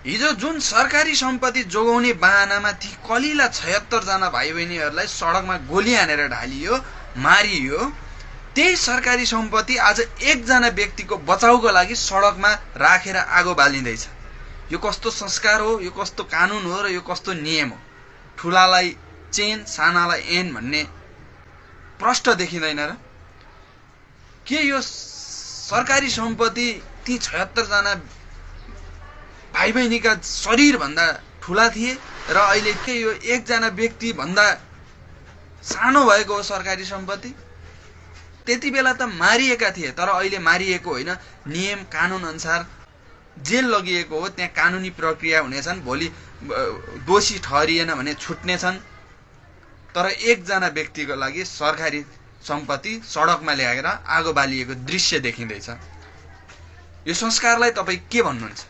हिजो जुन सरकारी सम्पत्ति जोगाउने बहानामा ती कलिला 76 जना भाइ बहिनीहरूलाई सडकमा गोली हानेर ढालियो, मारियो, त्यही सरकारी सम्पत्ति आज एकजना व्यक्तिको बचाउको लागि सडकमा राखेर आगो बालिँदैछ। यो कस्तो संस्कार हो, यो कस्तो कानुन हो र यो कस्तो नियम हो? ठुलालाई चेन सानालाई एन भन्ने प्रष्ट देखिँदैन र? के यो सरकारी सम्पत्ति ती 76 जना भाइ बहिनीका शरीरभन्दा ठुला थिए र अहिले के यो एकजना व्यक्ति भन्दा सानो भएको हो सरकारी सम्पत्ति? त्यति बेला त मारिएका थिए, तर अहिले मारिएको होइन, नियम कानुन अनुसार जेल लगिएको हो, त्यहाँ कानुनी प्रक्रिया हुनेछन्, भोलि दोषी ठहरिएन भने छुट्नेछन्। तर एकजना व्यक्तिको लागि सरकारी सम्पत्ति सडकमा ल्याएर आगो बालिएको दृश्य देखिँदैछ। यो संस्कारलाई तपाईँ के भन्नुहुन्छ?